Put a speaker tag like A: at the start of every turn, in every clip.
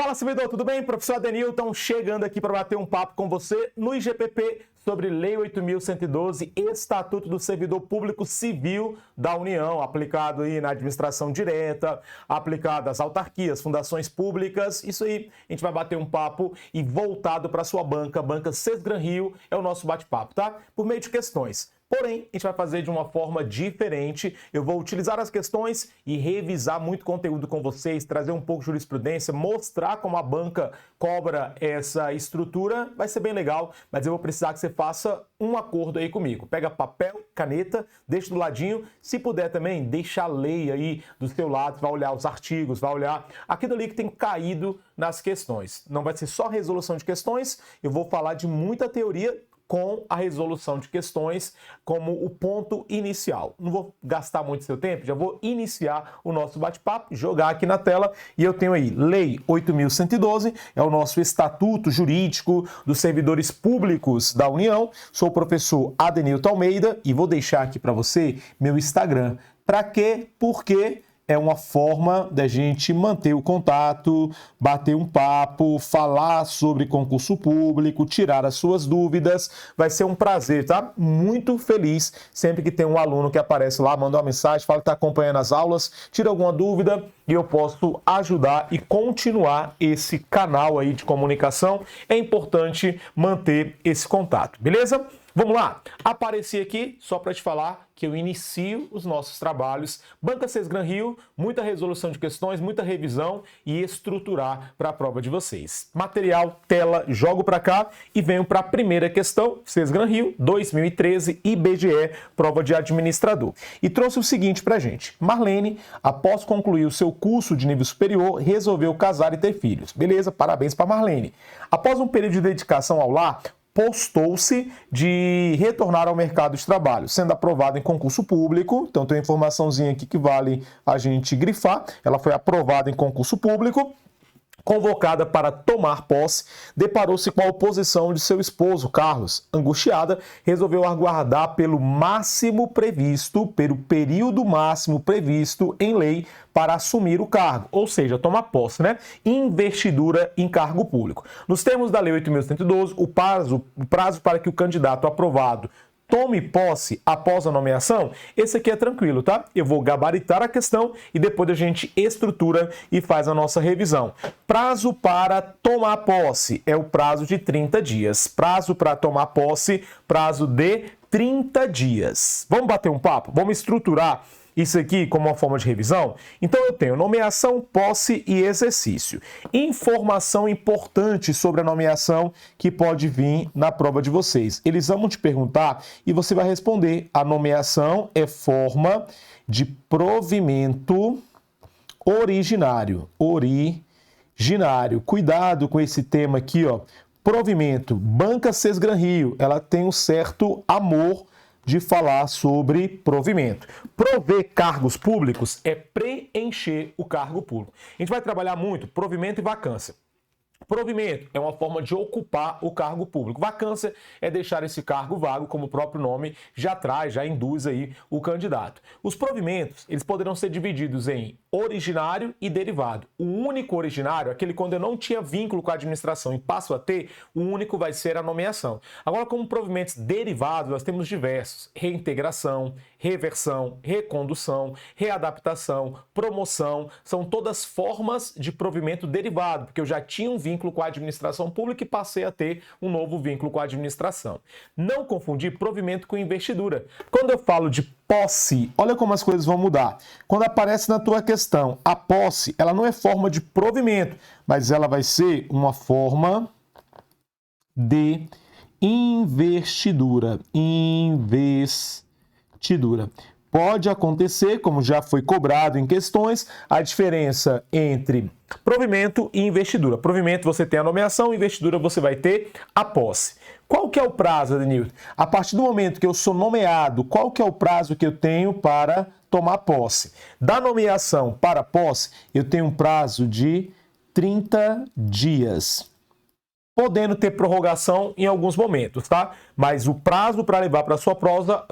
A: Fala, servidor, tudo bem? Professor Adenilton chegando aqui para bater um papo com você no IGPP sobre Lei 8.112, Estatuto do Servidor Público Civil da União, aplicado aí na administração direta, aplicado às autarquias, fundações públicas. Isso aí, a gente vai bater um papo e voltado para a sua banca Sesgran Rio, é o nosso bate-papo, tá? Por meio de questões. Porém, a gente vai fazer de uma forma diferente. Eu vou utilizar as questões e revisar muito conteúdo com vocês, trazer um pouco de jurisprudência, mostrar como a banca cobra essa estrutura. Vai ser bem legal, mas eu vou precisar que você faça um acordo aí comigo. Pega papel, caneta, deixa do ladinho. Se puder também, deixa a lei aí do seu lado, vai olhar os artigos, vai olhar aquilo ali que tem caído nas questões. Não vai ser só resolução de questões, eu vou falar de muita teoria com a resolução de questões como o ponto inicial. Não vou gastar muito seu tempo, já vou iniciar o nosso bate-papo, jogar aqui na tela, e eu tenho aí Lei 8.112, é o nosso Estatuto Jurídico dos Servidores Públicos da União. Sou o professor Adenilton Almeida e vou deixar aqui para você meu Instagram. Para quê? Porque é uma forma da gente manter o contato, bater um papo, falar sobre concurso público, tirar as suas dúvidas. Vai ser um prazer, tá? Muito feliz sempre que tem um aluno que aparece lá, manda uma mensagem, fala que está acompanhando as aulas, tira alguma dúvida e eu posso ajudar e continuar esse canal aí de comunicação. É importante manter esse contato, beleza? Vamos lá, apareci aqui só para te falar que eu inicio os nossos trabalhos. Banca Sesgran Rio, muita resolução de questões, muita revisão e estruturar para a prova de vocês. Material, tela, jogo para cá e venho para a primeira questão, Sesgran Rio, 2013, IBGE, prova de administrador. E trouxe o seguinte para a gente. Marlene, após concluir o seu curso de nível superior, resolveu casar e ter filhos. Beleza, parabéns para Marlene. Após um período de dedicação ao lar, postou-se de retornar ao mercado de trabalho, sendo aprovada em concurso público. Então tem uma informaçãozinha aqui que vale a gente grifar. Ela foi aprovada em concurso público. Convocada para tomar posse, deparou-se com a oposição de seu esposo, Carlos. Angustiada, resolveu aguardar pelo período máximo previsto em lei para assumir o cargo, ou seja, tomar posse, né? Investidura em cargo público. Nos termos da Lei 8.112, o prazo para que o candidato aprovado tome posse após a nomeação, esse aqui é tranquilo, tá? Eu vou gabaritar a questão e depois a gente estrutura e faz a nossa revisão. Prazo para tomar posse é o prazo de 30 dias. Prazo para tomar posse, prazo de 30 dias. Vamos bater um papo? Vamos estruturar isso aqui como uma forma de revisão? Então eu tenho nomeação, posse e exercício. Informação importante sobre a nomeação que pode vir na prova de vocês. Eles vão te perguntar e você vai responder. A nomeação é forma de provimento originário. Cuidado com esse tema aqui, ó. Provimento. Banca Sesgran Rio, ela tem um certo amor de falar sobre provimento. Prover cargos públicos é preencher o cargo público. A gente vai trabalhar muito provimento e vacância. Provimento é uma forma de ocupar o cargo público. Vacância é deixar esse cargo vago, como o próprio nome já traz, já induz aí o candidato. Os provimentos, eles poderão ser divididos em originário e derivado. O único originário, aquele quando eu não tinha vínculo com a administração e passo a ter, o único vai ser a nomeação. Agora, como provimentos derivados, nós temos diversos: reintegração, reversão, recondução, readaptação, promoção, são todas formas de provimento derivado, porque eu já tinha um vínculo com a administração pública e passei a ter um novo vínculo com a administração. Não confundir provimento com investidura. Quando eu falo de posse, olha como as coisas vão mudar. Quando aparece na tua questão a posse, ela não é forma de provimento, mas ela vai ser uma forma de investidura. Pode acontecer, como já foi cobrado em questões, a diferença entre provimento e investidura. Provimento você tem a nomeação, investidura você vai ter a posse. Qual que é o prazo, Adenilton? A partir do momento que eu sou nomeado, qual que é o prazo que eu tenho para tomar posse? Da nomeação para a posse, eu tenho um prazo de 30 dias. Podendo ter prorrogação em alguns momentos, tá? Mas o prazo para levar para sua prova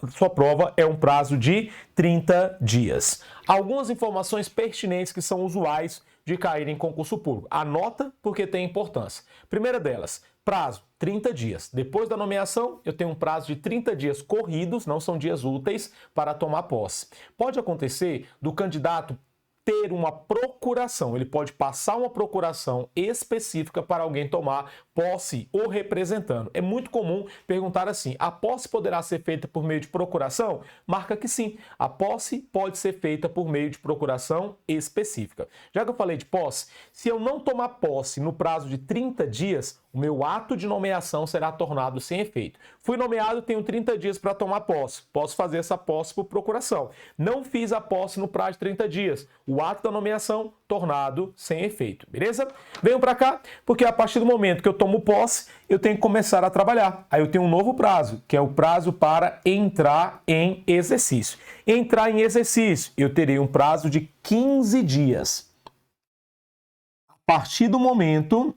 A: é um prazo de 30 dias. Algumas informações pertinentes que são usuais de cair em concurso público. Anota porque tem importância. Primeira delas, prazo, 30 dias. Depois da nomeação, eu tenho um prazo de 30 dias corridos, não são dias úteis, para tomar posse. Pode acontecer do candidato ter uma procuração, ele pode passar uma procuração específica para alguém tomar posse ou representando. É muito comum perguntar assim, a posse poderá ser feita por meio de procuração? Marca que sim, a posse pode ser feita por meio de procuração específica. Já que eu falei de posse, se eu não tomar posse no prazo de 30 dias, o meu ato de nomeação será tornado sem efeito. Fui nomeado, tenho 30 dias para tomar posse. Posso fazer essa posse por procuração. Não fiz a posse no prazo de 30 dias. O ato da nomeação tornado sem efeito. Beleza? Venham para cá, porque a partir do momento que eu tomo posse, eu tenho que começar a trabalhar. Aí eu tenho um novo prazo, que é o prazo para entrar em exercício. Entrar em exercício, eu terei um prazo de 15 dias. A partir do momento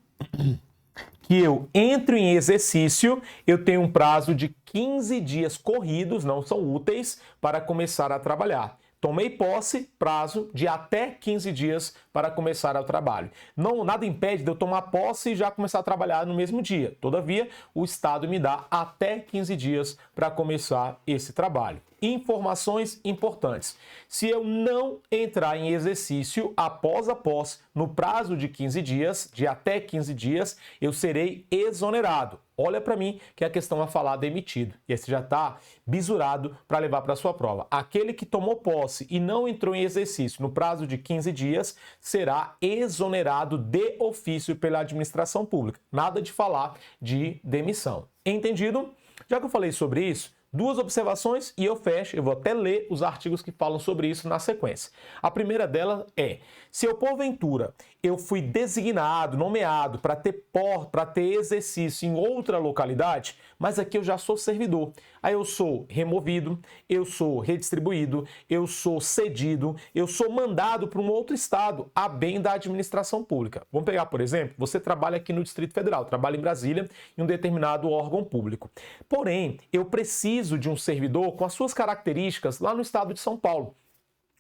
A: que eu entro em exercício, eu tenho um prazo de 15 dias corridos, não são úteis, para começar a trabalhar. Tomei posse, prazo de até 15 dias para começar o trabalho. Nada impede de eu tomar posse e já começar a trabalhar no mesmo dia. Todavia, o Estado me dá até 15 dias para começar esse trabalho. Informações importantes. Se eu não entrar em exercício após a posse, no prazo de 15 dias, de até 15 dias, eu serei exonerado. Olha para mim que a questão vai falar demitido. E aí você já está bisurado para levar para a sua prova. Aquele que tomou posse e não entrou em exercício no prazo de 15 dias será exonerado de ofício pela administração pública. Nada de falar de demissão. Entendido? Já que eu falei sobre isso, duas observações e eu fecho, eu vou até ler os artigos que falam sobre isso na sequência. A primeira delas é, se eu porventura eu fui designado, nomeado para ter exercício em outra localidade, mas aqui eu já sou servidor. Aí eu sou removido, eu sou redistribuído, eu sou cedido, eu sou mandado para um outro estado, a bem da administração pública. Vamos pegar, por exemplo, você trabalha aqui no Distrito Federal, trabalha em Brasília, em um determinado órgão público. Porém, eu preciso de um servidor com as suas características lá no estado de São Paulo.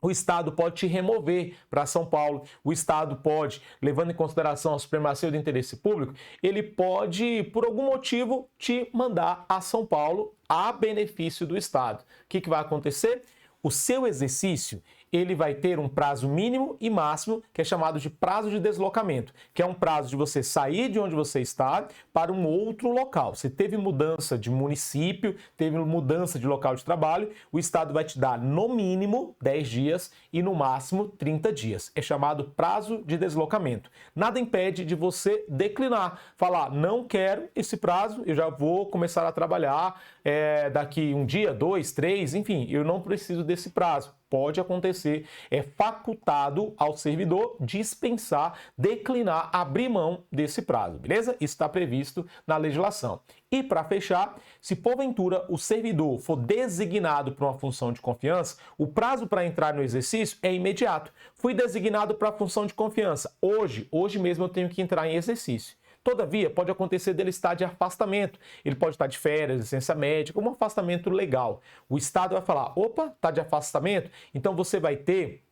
A: O Estado pode te remover para São Paulo, o Estado pode, levando em consideração a supremacia do interesse público, ele pode, por algum motivo, te mandar a São Paulo a benefício do Estado. O que vai acontecer? O seu exercício, ele vai ter um prazo mínimo e máximo, que é chamado de prazo de deslocamento, que é um prazo de você sair de onde você está para um outro local. Você teve mudança de município, teve mudança de local de trabalho, o Estado vai te dar no mínimo 10 dias e no máximo 30 dias. É chamado prazo de deslocamento. Nada impede de você declinar, falar, não quero esse prazo, eu já vou começar a trabalhar daqui um dia, 2, 3, enfim, eu não preciso desse prazo. Pode acontecer, é facultado ao servidor dispensar, declinar, abrir mão desse prazo, beleza? Isso está previsto na legislação. E para fechar, se porventura o servidor for designado para uma função de confiança, o prazo para entrar no exercício é imediato. Fui designado para a função de confiança. Hoje mesmo eu tenho que entrar em exercício. Todavia, pode acontecer dele estar de afastamento. Ele pode estar de férias, licença médica, um afastamento legal. O Estado vai falar, opa, está de afastamento? Então você vai ter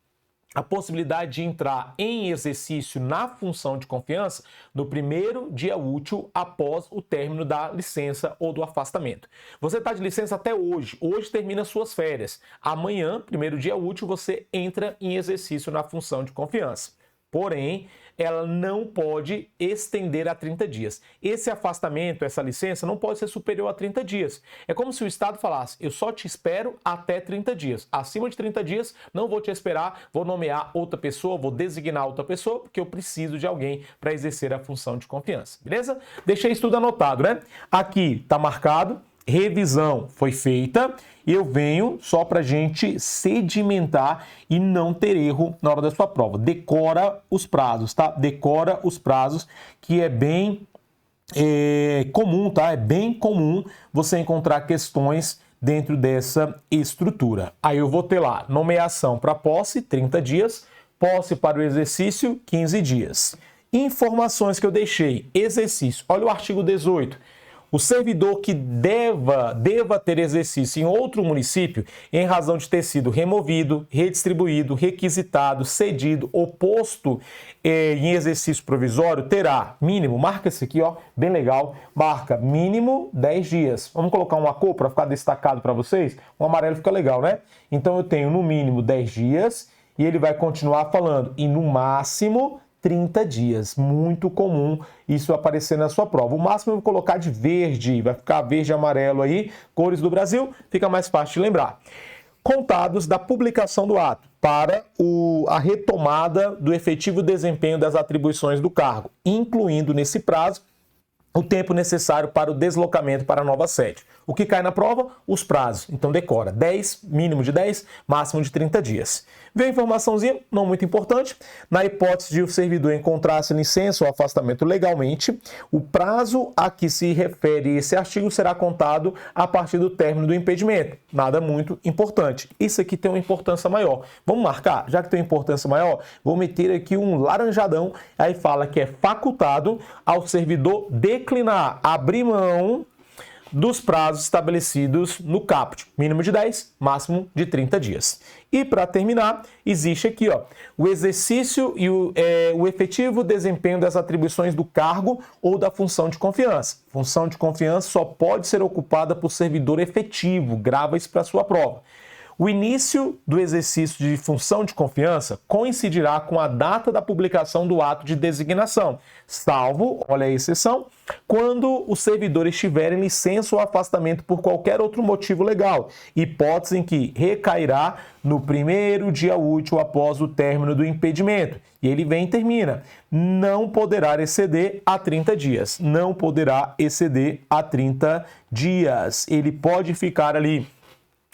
A: a possibilidade de entrar em exercício na função de confiança no primeiro dia útil após o término da licença ou do afastamento. Você está de licença até hoje. Hoje termina suas férias. Amanhã, primeiro dia útil, você entra em exercício na função de confiança. Porém, ela não pode estender a 30 dias. Esse afastamento, essa licença, não pode ser superior a 30 dias. É como se o Estado falasse, eu só te espero até 30 dias. Acima de 30 dias, não vou te esperar, vou nomear outra pessoa, vou designar outra pessoa, porque eu preciso de alguém para exercer a função de confiança. Beleza? Deixei isso tudo anotado, né? Aqui está marcado. Revisão foi feita e eu venho só para a gente sedimentar e não ter erro na hora da sua prova. Decora os prazos, tá? Decora os prazos, que é bem comum, tá? É bem comum você encontrar questões dentro dessa estrutura. Aí eu vou ter lá nomeação para posse, 30 dias, posse para o exercício, 15 dias. Informações que eu deixei, exercício. Olha o artigo 18. O servidor que deva ter exercício em outro município, em razão de ter sido removido, redistribuído, requisitado, cedido ou posto em exercício provisório, terá mínimo, marca esse aqui, ó, bem legal, marca mínimo 10 dias. Vamos colocar uma cor para ficar destacado para vocês? O amarelo fica legal, né? Então eu tenho no mínimo 10 dias e ele vai continuar falando, e no máximo 30 dias. Muito comum isso aparecer na sua prova. O máximo eu vou colocar de verde, vai ficar verde e amarelo aí, cores do Brasil, fica mais fácil de lembrar. Contados da publicação do ato para a retomada do efetivo desempenho das atribuições do cargo, incluindo nesse prazo o tempo necessário para o deslocamento para a nova sede. O que cai na prova? Os prazos. Então decora 10, mínimo de 10, máximo de 30 dias. Vem a informaçãozinha, não muito importante. Na hipótese de o servidor encontrar-se licença ou afastamento legalmente, o prazo a que se refere esse artigo será contado a partir do término do impedimento. Nada muito importante. Isso aqui tem uma importância maior. Vamos marcar? Já que tem uma importância maior, vou meter aqui um laranjadão. Aí fala que é facultado ao servidor declinar, abrir mão dos prazos estabelecidos no caput, mínimo de 10, máximo de 30 dias. E para terminar, existe aqui ó, o exercício e o efetivo desempenho das atribuições do cargo ou da função de confiança. Função de confiança só pode ser ocupada por servidor efetivo, grava isso para sua prova. O início do exercício de função de confiança coincidirá com a data da publicação do ato de designação, salvo, olha a exceção, quando o servidor estiver em licença ou afastamento por qualquer outro motivo legal, hipótese em que recairá no primeiro dia útil após o término do impedimento. E ele vem e termina. Não poderá exceder a 30 dias. Não poderá exceder a 30 dias. Ele pode ficar ali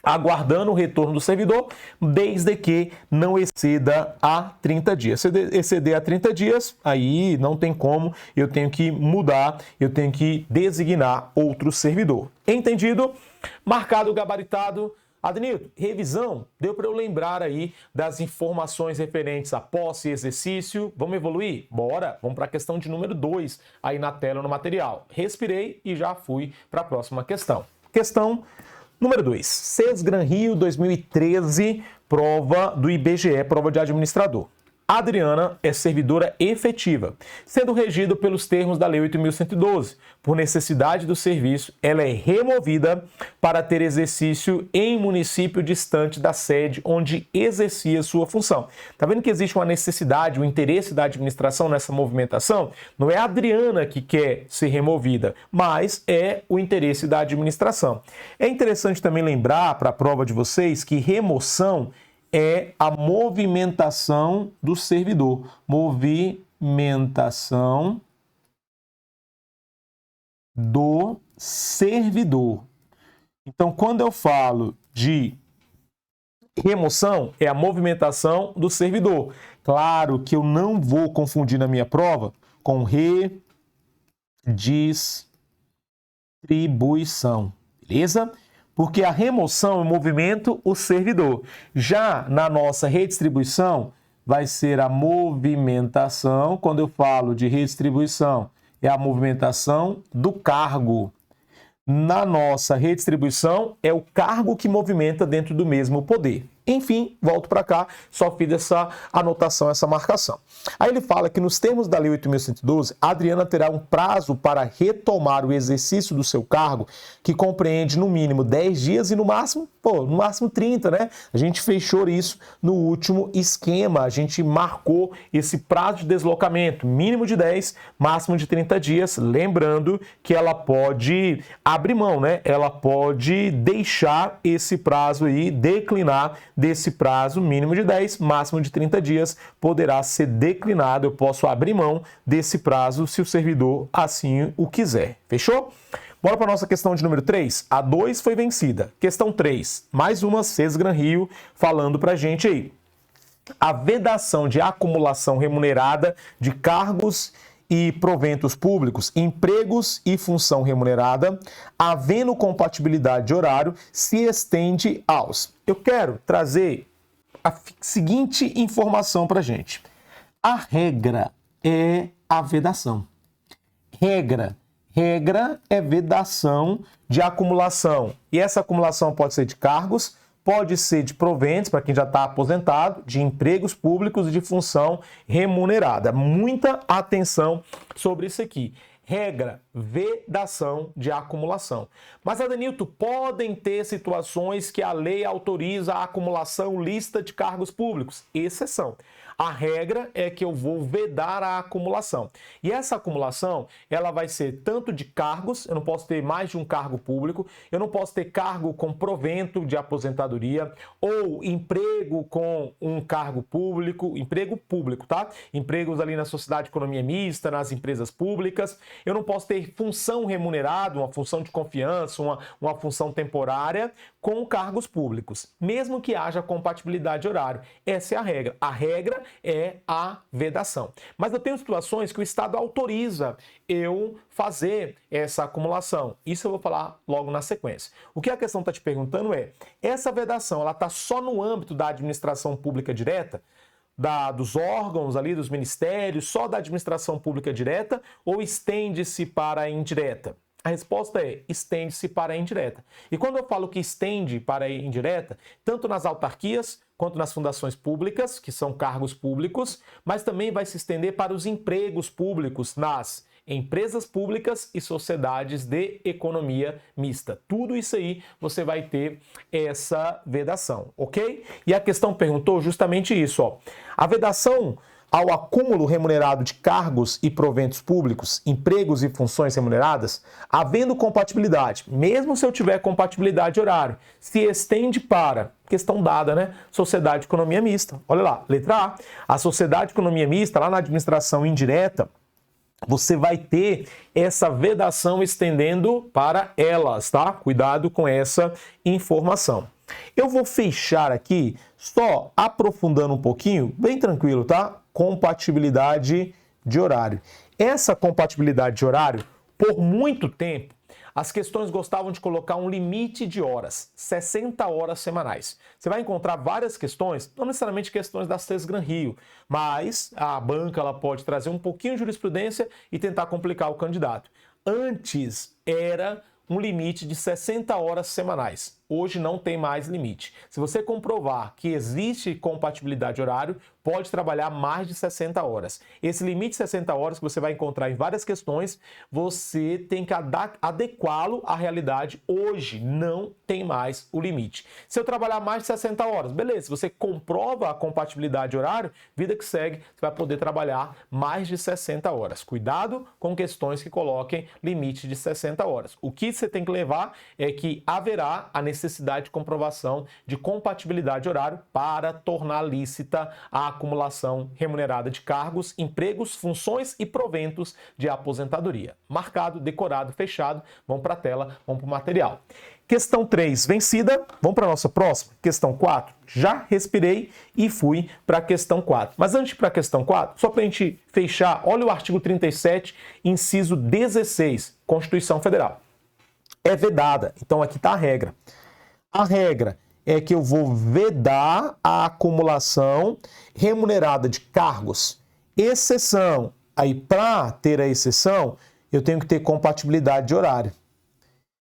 A: aguardando o retorno do servidor, desde que não exceda a 30 dias. Se exceder a 30 dias, aí não tem como, eu tenho que mudar, eu tenho que designar outro servidor. Entendido? Marcado, gabaritado. Adenilton, revisão, deu para eu lembrar aí das informações referentes a posse e exercício. Vamos evoluir? Bora! Vamos para a questão de número 2 aí na tela, no material. Respirei e já fui para a próxima questão. Questão número 2, Sesgran Rio 2013, prova do IBGE, prova de administrador. Adriana é servidora efetiva, sendo regida pelos termos da Lei 8.112. Por necessidade do serviço, ela é removida para ter exercício em município distante da sede onde exercia sua função. Tá vendo que existe uma necessidade, um interesse da administração nessa movimentação? Não é a Adriana que quer ser removida, mas é o interesse da administração. É interessante também lembrar para a prova de vocês que remoção é a movimentação do servidor. Movimentação do servidor. Então, quando eu falo de remoção, é a movimentação do servidor. Claro que eu não vou confundir na minha prova com redistribuição, beleza? Porque a remoção é o movimento, o servidor. Já na nossa redistribuição, vai ser a movimentação. Quando eu falo de redistribuição, é a movimentação do cargo. Na nossa redistribuição, é o cargo que movimenta dentro do mesmo poder. Enfim, volto para cá, só fiz essa anotação, essa marcação. Aí ele fala que nos termos da Lei 8.112, a Adriana terá um prazo para retomar o exercício do seu cargo, que compreende no mínimo 10 dias e no máximo 30, né? A gente fechou isso no último esquema, a gente marcou esse prazo de deslocamento, mínimo de 10, máximo de 30 dias, lembrando que ela pode abrir mão, né? Ela pode deixar esse prazo aí, declinar desse prazo mínimo de 10, máximo de 30 dias, poderá ser declinado, eu posso abrir mão desse prazo se o servidor assim o quiser. Fechou? Bora para a nossa questão de número 3. A 2 foi vencida. Questão 3, mais uma Sesgran Rio falando para a gente aí. A vedação de acumulação remunerada de cargos e proventos públicos, empregos e função remunerada, havendo compatibilidade de horário, se estende aos... Eu quero trazer a seguinte informação para a gente. A regra é a vedação. Regra. Regra é vedação de acumulação. E essa acumulação pode ser de cargos, pode ser de proventos, para quem já está aposentado, de empregos públicos e de função remunerada. Muita atenção sobre isso aqui. Regra, vedação de acumulação. Mas, Adenilton, podem ter situações que a lei autoriza a acumulação lista de cargos públicos. Exceção. A regra é que eu vou vedar a acumulação. E essa acumulação, ela vai ser tanto de cargos, eu não posso ter mais de um cargo público, eu não posso ter cargo com provento de aposentadoria ou emprego com um cargo público, emprego público, tá? Empregos ali na sociedade de economia mista, nas empresas públicas. Eu não posso ter função remunerada, uma função de confiança, uma função temporária com cargos públicos, mesmo que haja compatibilidade de horário. Essa é a regra. A regra é a vedação. Mas eu tenho situações que o Estado autoriza eu fazer essa acumulação. Isso eu vou falar logo na sequência. O que a questão está te perguntando é, essa vedação, ela está só no âmbito da administração pública direta? Dos órgãos ali, dos ministérios, só da administração pública direta ou estende-se para a indireta? A resposta é, estende-se para a indireta. E quando eu falo que estende para a indireta, tanto nas autarquias quanto nas fundações públicas, que são cargos públicos, mas também vai se estender para os empregos públicos nas empresas públicas e sociedades de economia mista. Tudo isso aí você vai ter essa vedação, ok? E a questão perguntou justamente isso, ó. A vedação ao acúmulo remunerado de cargos e proventos públicos, empregos e funções remuneradas, havendo compatibilidade, mesmo se eu tiver compatibilidade de horário, se estende para, questão dada, né? Sociedade de economia mista. Olha lá, letra A. A sociedade de economia mista, lá na administração indireta, você vai ter essa vedação estendendo para elas, tá? Cuidado com essa informação. Eu vou fechar aqui, só aprofundando um pouquinho, bem tranquilo, tá? Compatibilidade de horário. Essa compatibilidade de horário, por muito tempo, as questões gostavam de colocar um limite de horas, 60 horas semanais. Você vai encontrar várias questões, não necessariamente questões da Sesgran Rio, mas a banca ela pode trazer um pouquinho de jurisprudência e tentar complicar o candidato. Antes era um limite de 60 horas semanais. Hoje não tem mais limite. Se você comprovar que existe compatibilidade de horário, pode trabalhar mais de 60 horas. Esse limite de 60 horas que você vai encontrar em várias questões, você tem que adequá-lo à realidade. Hoje não tem mais o limite. Se eu trabalhar mais de 60 horas, beleza. Se você comprova a compatibilidade de horário, vida que segue, você vai poder trabalhar mais de 60 horas. Cuidado com questões que coloquem limite de 60 horas. O que você tem que levar é que haverá a necessidade de comprovação de compatibilidade de horário para tornar lícita a acumulação remunerada de cargos, empregos, funções e proventos de aposentadoria. Marcado, decorado, fechado. Vamos para a tela, vamos para o material. Questão 3 vencida. Vamos para a nossa próxima. Questão 4. Já respirei e fui para a questão 4. Mas antes de ir para a questão 4, só para a gente fechar, olha o artigo 37, inciso 16, Constituição Federal. É vedada. Então aqui está a regra. A regra é que eu vou vedar a acumulação remunerada de cargos. Exceção. Aí, para ter a exceção, eu tenho que ter compatibilidade de horário.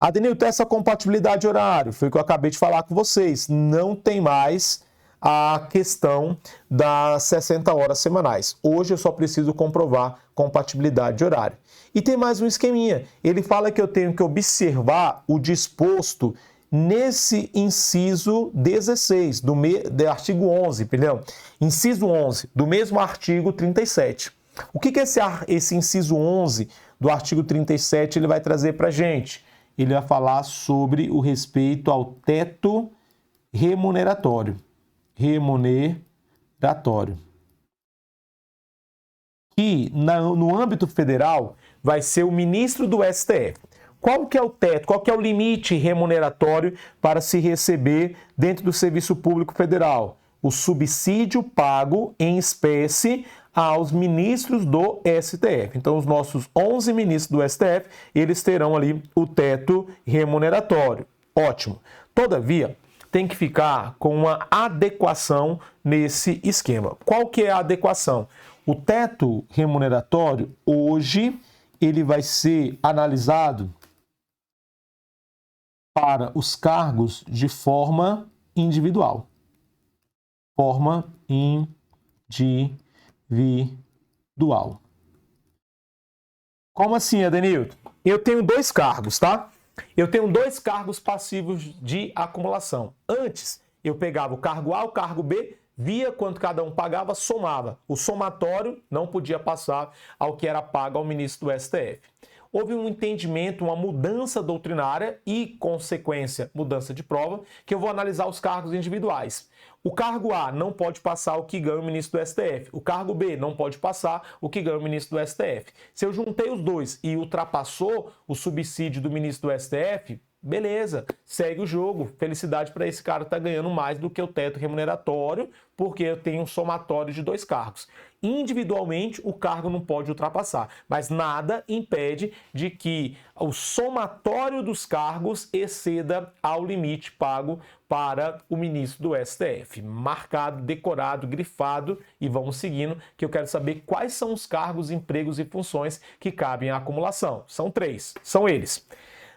A: Adenilton, essa compatibilidade de horário, foi o que eu acabei de falar com vocês. Não tem mais a questão das 60 horas semanais. Hoje eu só preciso comprovar compatibilidade de horário. E tem mais um esqueminha. Ele fala que eu tenho que observar o disposto nesse inciso 16 do artigo 11, perdão, inciso 11 do mesmo artigo 37. O que esse inciso 11 do artigo 37 ele vai trazer para a gente? Ele vai falar sobre o respeito ao teto remuneratório. Que no âmbito federal vai ser o ministro do STF. Qual que é o teto, qual que é o limite remuneratório para se receber dentro do Serviço Público Federal? O subsídio pago em espécie aos ministros do STF. Então, os nossos 11 ministros do STF, eles terão ali o teto remuneratório. Ótimo. Todavia, tem que ficar com uma adequação nesse esquema. Qual que é a adequação? O teto remuneratório, hoje,
B: ele vai ser analisado para os cargos de forma individual. Forma individual.
A: Como assim, Edenilton? Eu tenho 2 cargos, tá? Eu tenho 2 cargos passivos de acumulação. Antes, eu pegava o cargo A, o cargo B, via quanto cada um pagava, somava. O somatório não podia passar ao que era pago ao ministro do STF. Houve um entendimento, uma mudança doutrinária e, consequência, mudança de prova, que eu vou analisar os cargos individuais. O cargo A não pode passar o que ganha o ministro do STF. O cargo B não pode passar o que ganha o ministro do STF. Se eu juntei os dois e ultrapassou o subsídio do ministro do STF, beleza, segue o jogo. Felicidade para esse cara que está ganhando mais do que o teto remuneratório, porque eu tenho um somatório de 2 cargos. Individualmente, o cargo não pode ultrapassar, mas nada impede de que o somatório dos cargos exceda ao limite pago para o ministro do STF. Marcado, decorado, grifado, e vamos seguindo, que eu quero saber quais são os cargos, empregos e funções que cabem à acumulação. São 3, são eles.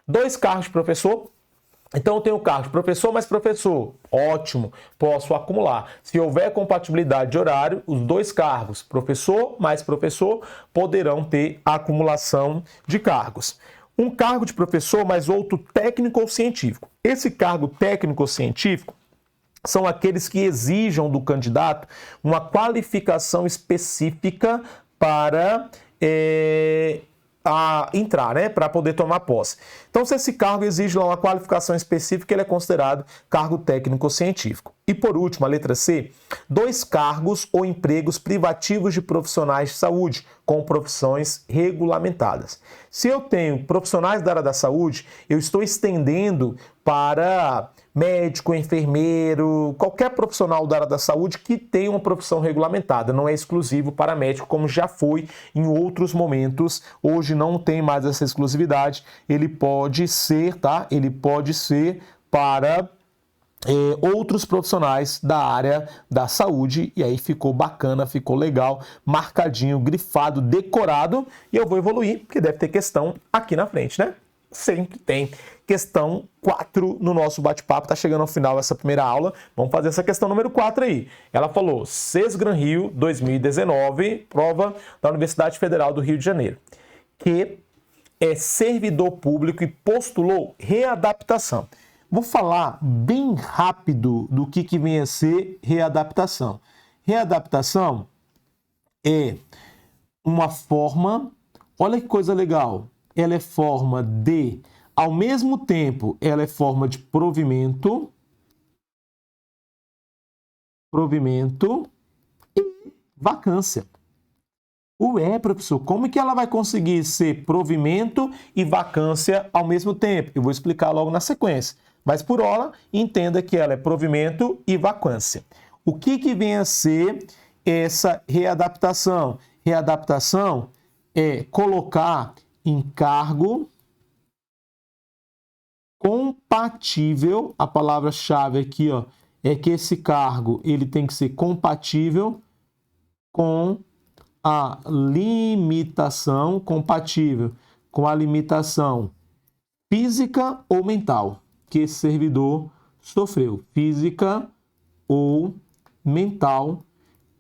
A: 2 cargos de professor. Então eu tenho o cargo de professor mais professor. Ótimo, posso acumular. Se houver compatibilidade de horário, os 2 cargos, professor mais professor, poderão ter acumulação de cargos. Um cargo de professor mais outro técnico ou científico. Esse cargo técnico ou científico são aqueles que exijam do candidato uma qualificação específica para entrar, né, para poder tomar posse. Então, se esse cargo exige uma qualificação específica, ele é considerado cargo técnico ou científico. E por último, a letra C, 2 cargos ou empregos privativos de profissionais de saúde, com profissões regulamentadas. Se eu tenho profissionais da área da saúde, eu estou estendendo para médico, enfermeiro, qualquer profissional da área da saúde que tenha uma profissão regulamentada. Não é exclusivo para médico, como já foi em outros momentos. Hoje não tem mais essa exclusividade. Ele pode ser, tá? Ele pode ser para outros profissionais da área da saúde, e aí ficou bacana, ficou legal, marcadinho, grifado, decorado, e eu vou evoluir, porque deve ter questão aqui na frente, né? Sempre tem. Questão 4 no nosso bate-papo, tá chegando ao final essa primeira aula, vamos fazer essa questão número 4 aí. Ela falou, Sesgran Rio 2019, prova da Universidade Federal do Rio de Janeiro, que é servidor público e postulou readaptação. Vou falar bem rápido do que vem a ser readaptação. Readaptação é uma forma, olha que coisa legal, ela é forma de, ao mesmo tempo, ela é forma de provimento e vacância. Ué, professor, como é que ela vai conseguir ser provimento e vacância ao mesmo tempo? Eu vou explicar logo na sequência. Mas, por hora, entenda que ela é provimento e vacância. O que vem a ser essa readaptação? Readaptação é colocar em cargo compatível, a palavra-chave aqui, ó, é que esse cargo ele tem que ser compatível com a limitação, compatível com a limitação física ou mental que esse servidor sofreu, física ou mental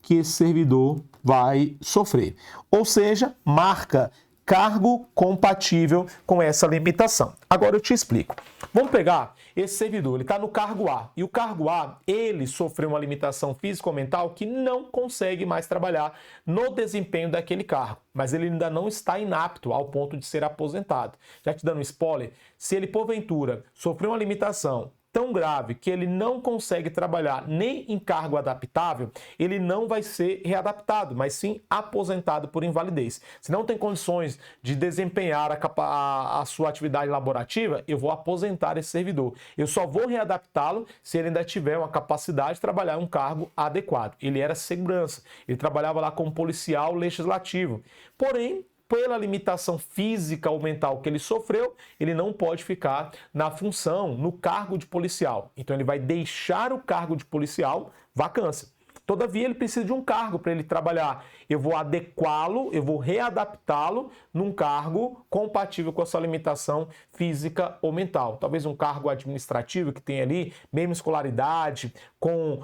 A: que esse servidor vai sofrer. Ou seja, marca cargo compatível com essa limitação. Agora eu te explico. Vamos pegar esse servidor, ele está no cargo A, e o cargo A, ele sofreu uma limitação física ou mental que não consegue mais trabalhar no desempenho daquele cargo, mas ele ainda não está inapto ao ponto de ser aposentado. Já te dando um spoiler, se ele porventura sofreu uma limitação tão grave que ele não consegue trabalhar nem em cargo adaptável, ele não vai ser readaptado, mas sim aposentado por invalidez. Se não tem condições de desempenhar a sua atividade laborativa, eu vou aposentar esse servidor. Eu só vou readaptá-lo se ele ainda tiver uma capacidade de trabalhar em um cargo adequado. Ele era segurança, ele trabalhava lá como policial legislativo. Porém, pela limitação física ou mental que ele sofreu, ele não pode ficar na função, no cargo de policial. Então ele vai deixar o cargo de policial, vacância. Todavia, ele precisa de um cargo para ele trabalhar. Eu vou adequá-lo, eu vou readaptá-lo num cargo compatível com a sua limitação física ou mental. Talvez um cargo administrativo que tenha ali mesma escolaridade, com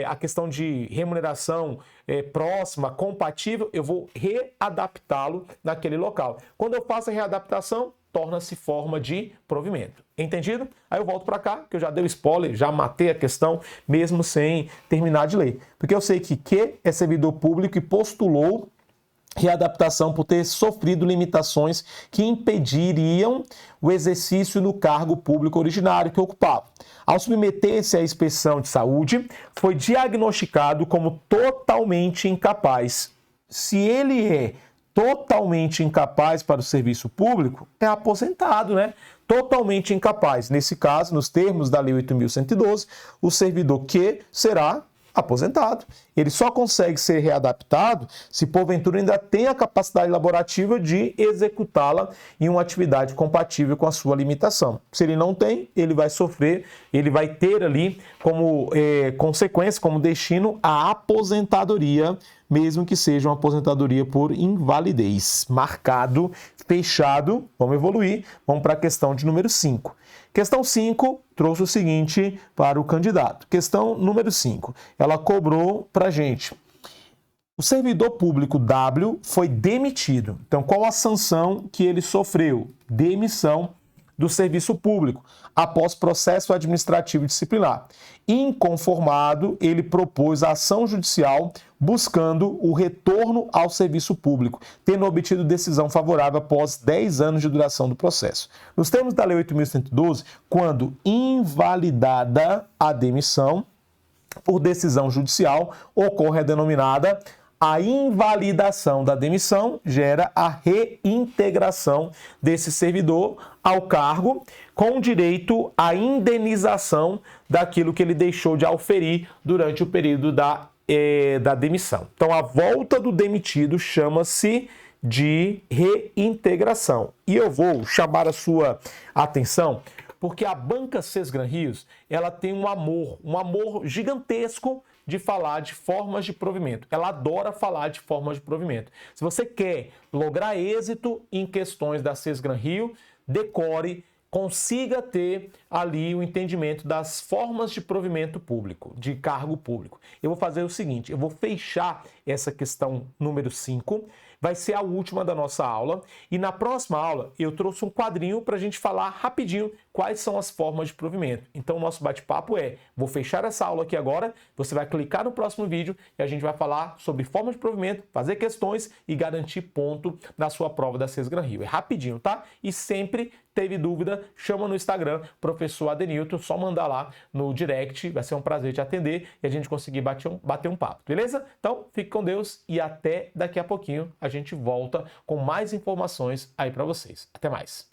A: a questão de remuneração próxima, compatível, eu vou readaptá-lo naquele local. Quando eu faço a readaptação, torna-se forma de provimento. Entendido? Aí eu volto para cá, que eu já dei o spoiler, já matei a questão, mesmo sem terminar de ler. Porque eu sei que é servidor público e postulou readaptação por ter sofrido limitações que impediriam o exercício do cargo público originário que ocupava. Ao submeter-se à inspeção de saúde, foi diagnosticado como totalmente incapaz. Se ele é totalmente incapaz para o serviço público, é aposentado, né? Totalmente incapaz. Nesse caso, nos termos da Lei 8.112, o servidor que será aposentado. Ele só consegue ser readaptado se porventura ainda tem a capacidade laborativa de executá-la em uma atividade compatível com a sua limitação. Se ele não tem, ele vai sofrer, ele vai ter ali como consequência, como destino, a aposentadoria, mesmo que seja uma aposentadoria por invalidez. Marcado, fechado. Vamos evoluir. Vamos para a questão de número 5. Questão 5 trouxe o seguinte para o candidato. Questão número 5. Ela cobrou para a gente. O servidor público W foi demitido. Então, qual a sanção que ele sofreu? Demissão do serviço público, após processo administrativo disciplinar. Inconformado, ele propôs a ação judicial buscando o retorno ao serviço público, tendo obtido decisão favorável após 10 anos de duração do processo. Nos termos da Lei 8.112, quando invalidada a demissão por decisão judicial, ocorre a denominada a invalidação da demissão, gera a reintegração desse servidor ao cargo, com direito à indenização daquilo que ele deixou de auferir durante o período da demissão. Então, a volta do demitido chama-se de reintegração. E eu vou chamar a sua atenção, porque a Banca Sesgran Rios, ela tem um amor gigantesco de falar de formas de provimento. Ela adora falar de formas de provimento. Se você quer lograr êxito em questões da Sesgran Rio, decore, consiga ter ali o entendimento das formas de provimento público, de cargo público. Eu vou fazer o seguinte, eu vou fechar essa questão número 5, vai ser a última da nossa aula, e na próxima aula eu trouxe um quadrinho para a gente falar rapidinho quais são as formas de provimento. Então o nosso bate-papo vou fechar essa aula aqui agora, você vai clicar no próximo vídeo e a gente vai falar sobre formas de provimento, fazer questões e garantir ponto na sua prova da Sesgran Rio. É rapidinho, tá? E sempre teve dúvida, chama no Instagram, professor Adenilton, só mandar lá no direct, vai ser um prazer te atender e a gente conseguir bater um papo, beleza? Então, fique com Deus e até daqui a pouquinho a gente volta com mais informações aí para vocês. Até mais!